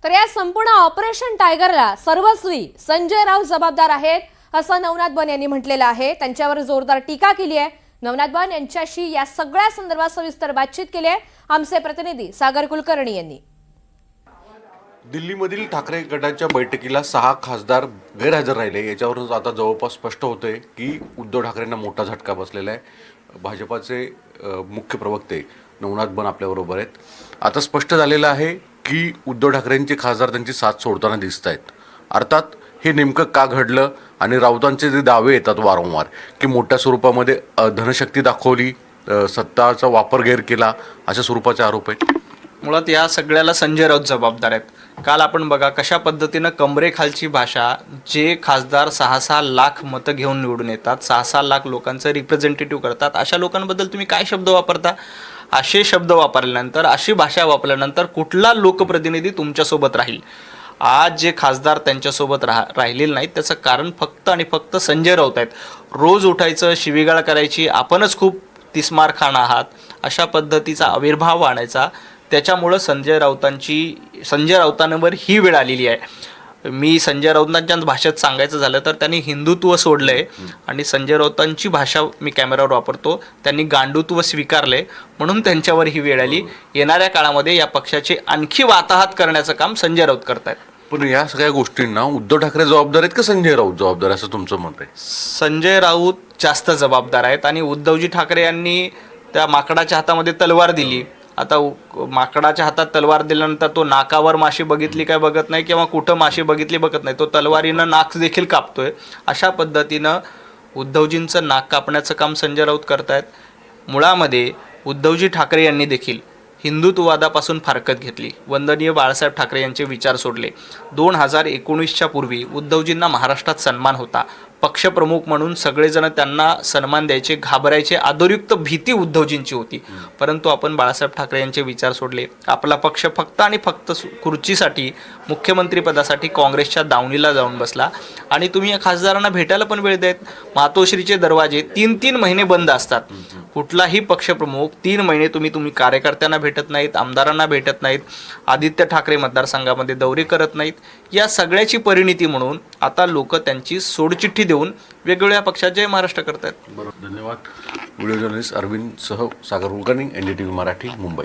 तर या संपूर्ण ऑपरेशन टायगरला सर्वस्वी संजय राऊत जबाबदार आहेत असं नवनाथ बन यांनी म्हटलेलं आहे। त्यांच्यावर जोरदार टीका केली आहे। नवनाथ बन यांच्याशी या सगळ्या संदर्भात सविस्तर बातचीत केली आहे आमचे प्रतिनिधी सागर कुलकर्णी यांनी। दिल्लीमधील ठाकरे गटाच्या बैठकीला 6 खासदार गैरहजर राहिले। याच्यावरून आता जवळपास स्पष्ट होतंय की उद्धव ठाकरेंना मोठा झटका बसलेला आहे। भाजपाचे मुख्य प्रवक्ते नवनाथ बन आपल्याबरोबर आहेत। आता स्पष्ट झालेलं आहे की उद्धव ठाकरेंचे खासदार त्यांची साथ सोडताना दिसत आहेत। अर्थात हे नेमकं का घडलं आणि राऊतांचे जे दावे येतात वारंवार की मोठ्या स्वरूपामध्ये धनशक्ती दाखवली, सत्ताचा वापर गैर केला, अशा स्वरूपाचे आरोप आहेत। मुळात या सगळ्याला संजय राऊत जबाबदार आहेत। काल आपण बघा कशा पद्धतीनं कमरेखालची भाषा, जे खासदार 6-6 लाख मतं घेऊन निवडून येतात, 6-6 लाख लोकांचं रिप्रेझेंटेटिव्ह करतात, अशा लोकांबद्दल तुम्ही काय शब्द वापरता? असे शब्द वापरल्यानंतर, अशी भाषा वापरल्यानंतर कुठला लोकप्रतिनिधी तुमच्यासोबत राहील? आज जे खासदार त्यांच्यासोबत राहिलेले नाहीत त्याचं कारण फक्त आणि फक्त संजय राऊत आहेत। रोज उठायचं, शिवीगाळ करायची, आपणच खूप तिस्मार खान आहात, अशा पद्धतीचा आविर्भाव आणायचा। त्याच्यामुळं संजय राऊतांवर ही वेळ आलेली आहे। मी संजय राऊतांच्या भाषेत सांगायचं झालं तर त्यांनी हिंदुत्व सोडलंय आणि संजय राऊतांची भाषा मी कॅमेऱ्यावर वापरतो, त्यांनी गांडुत्व स्वीकारलंय, म्हणून त्यांच्यावर ही वेळ आली। येणाऱ्या काळामध्ये या पक्षाचे आणखी वाताहत करण्याचं काम संजय राऊत करतायत। पण या सगळ्या गोष्टींना उद्धव ठाकरे जबाबदार आहेत का संजय राऊत जबाबदार, असं तुमचं मत आहे? संजय राऊत जास्त जबाबदार आहेत आणि उद्धवजी ठाकरे यांनी त्या माकडाच्या हातामध्ये तलवार दिली। आता माकडाच्या हातात तलवार दिल्यानंतर तो नाकावर माशी बघितली काय बघत नाही किंवा कुठं माशी बघितली बघत नाही, तो तलवारीनं नाक देखील कापतोय। अशा पद्धतीनं उद्धवजींचं नाक कापण्याचं काम संजय राऊत करतायत। मुळामध्ये उद्धवजी ठाकरे यांनी देखील हिंदुत्ववादापासून फारकत घेतली, वंदनीय बाळासाहेब ठाकरे यांचे विचार सोडले। 2019च्या पूर्वी उद्धवजींना महाराष्ट्रात सन्मान होता, पक्षप्रमुख म्हणून सगळेजण त्यांना सन्मान द्यायचे, घाबरायचे, आदरयुक्त भीती उद्धवजींची होती। परंतु आपण बाळासाहेब ठाकरे यांचे विचार सोडले, आपला पक्ष फक्त आणि फक्त खुर्चीसाठी, मुख्यमंत्रीपदासाठी काँग्रेसच्या दावणीला जाऊन बसला आणि तुम्ही या खासदारांना भेटायला पण वेळ देत। मातोश्रीचे दरवाजे 3-3 महिने बंद असतात। कुठलाही पक्षप्रमुख 3 महिने तुम्ही कार्यकर्त्यांना भेटत नाहीत, आमदारांना भेटत नाहीत, आदित्य ठाकरे मतदारसंघामध्ये दौरे करत नाहीत। या सगळ्याची परिणिती म्हणून आता लोक त्यांची सोडचिठ्ठी देऊन वेगवेगळ्या पक्षात जय महाराष्ट्र करतात। बरोबर, धन्यवाद। व्हिडिओ जर्नलिस्ट अरविंद सह सागर कुलकर्णी, NDTV मराठी, मुंबई।